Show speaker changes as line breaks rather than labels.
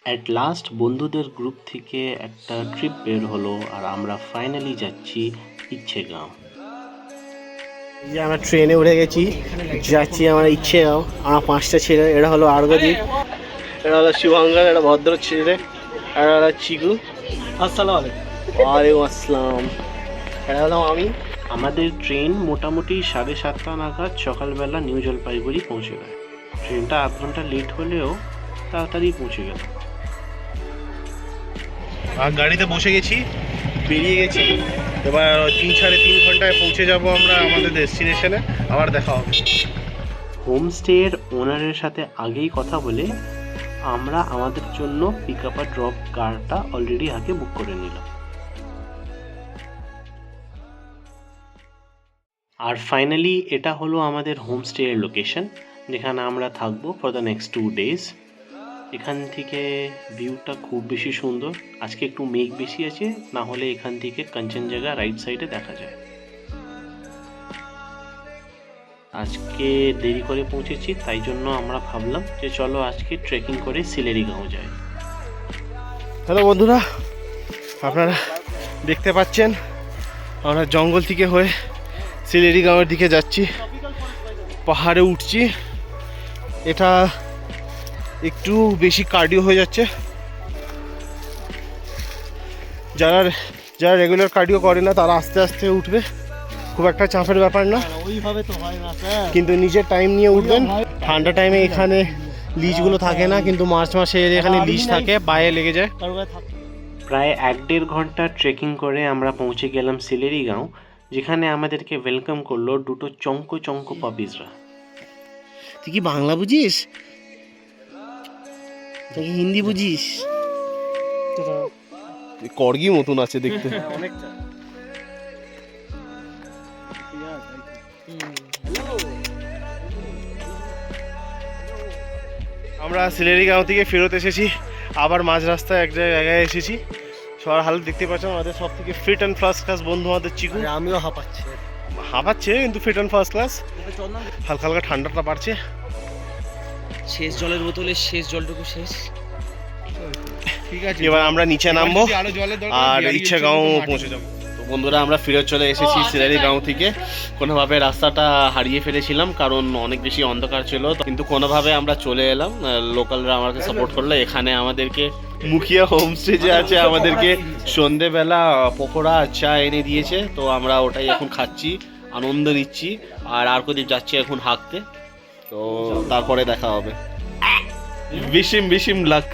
At last বন্ধুদের group থেকে একটা ট্রিপ বের হলো আর আমরা ফাইনালি যাচ্ছি ইচ্ছেগাঁও।
এই যে আমরা ট্রেনে উঠে গেছি, যাচ্ছি আমরা ইচ্ছেগাঁও। আমরা 5টা ছেলে, এটা হলো আর্গদীপ, এটা হলো শুভঙ্কর, এটা ভদ্র ছেলে, এটা হলো চিকু। আসসালামু আলাইকুম। ওয়ালাইকুম আসসালাম। এটা হলো আমি।
আমাদের ট্রেন মোটামুটি 7:30 নাগাদ সকালবেলা নিউ জলপাইগুড়ি পৌঁছে গেল। ট্রেনটা আধ ঘন্টা লেট হলেও তাড়াতাড়ি পৌঁছে গেল।
আর গাড়িতে বসে গেছি, বেরিয়ে গেছি। এবার 3-3.5 ঘন্টায় পৌঁছে যাব আমরা আমাদের ডেস্টিনেশনে। আবার দেখা হবে।
হোমস্টের ওনারের সাথে আগেই কথা বলে আমরা আমাদের জন্য পিক আপ আর ড্রপ কারটা অলরেডি আগে বুক করে নিলাম। আর ফাইনালি এটা হলো আমাদের হোমস্টের লোকেশন, যেখানে আমরা থাকবো ফর দ্য নেক্সট 2 days। এখান থেকে ভিউটা খুব বেশি সুন্দর। আজকে একটু মেঘ বেশি আছে, না হলে এখান থেকে কাঞ্চনজঙ্ঘা রাইট সাইডে দেখা যায়। আজকে দেরি করে পৌঁছেছি, তাই জন্য আমরা ভাবলাম যে চলো আজকে ট্রেকিং করে সিলেরিগাঁও যাই।
হ্যালো বন্ধুরা, আপনারা দেখতে পাচ্ছেন আমরা জঙ্গল থেকে হয়ে সিলেরিগাঁওয়ের দিকে যাচ্ছি, পাহাড়ে উঠছি। এটা একটু বেশি কার্ডিও হয়ে যাচ্ছে। যারা যারা রেগুলার কার্ডিও করে না তারা আস্তে আস্তে উঠবে, খুব একটা চাপের ব্যাপার না। ওইভাবে তো হয় না স্যার, কিন্তু নিজের টাইম নিয়ে উঠবেন। ঠান্ডা টাইমে এখানে লিজগুলো থাকে না, কিন্তু মার্চ মাসে এখানে লিজ থাকে, পায়ে লেগে যায়।
প্রায় 1-1.5 ঘন্টা ট্রেকিং করে আমরা পৌঁছে গেলাম সিলেরিগাঁও, যেখানে আমাদেরকে ওয়েলকাম করলো দুটো চঙ্কো চঙ্কো পাপিজরা।
তুই কি বাংলা বুঝিস নাকি হিন্দি বুঝিস? করগি মতন আছে দেখতে। আমরা সিলেরিগাঁও থেকে ফেরত এসেছি, আবার মাঝ রাস্তায় এক জায়গায় এসেছি। সবার হালত দেখতে পাচ্ছেন। আমাদের সব থেকে ফিট অ্যান্ড ফার্স্ট ক্লাস বন্ধু আমাদের চিকু। আমিও হাঁপাচ্ছে কিন্তু ফিট অ্যান্ড ফার্স্ট ক্লাস। হালকা হালকা ঠান্ডাটা বাড়ছে।
শেষ জলের বোতলে শেষ জলটুকু শেষ।
ঠিক আছে, এবার আমরা নিচে নামবো আর ইচ্ছেগাঁও পৌঁছে যাবো। তো বন্ধুরা, আমরা ফিরে চলে এসেছি সিলেরিগাঁও থেকে। কোনোভাবে রাস্তাটা হারিয়ে ফেলেছিলাম, কারণ অনেক বেশি অন্ধকার ছিল, কিন্তু কোনোভাবে আমরা চলে এলাম। লোকালরা আমাকে সাপোর্ট করলো। এখানে আমাদেরকে মুখিয়া হোমস্টে যে আছে, আমাদেরকে সন্ধেবেলা পকোড়া চা এনে দিয়েছে। তো আমরা ওটাই এখন খাচ্ছি, আনন্দ নিচ্ছি। আর আর্কদীপ যাচ্ছি এখন হাঁকতে। তো তারপরে দেখা হবে। বিশিম বিশিম লাক।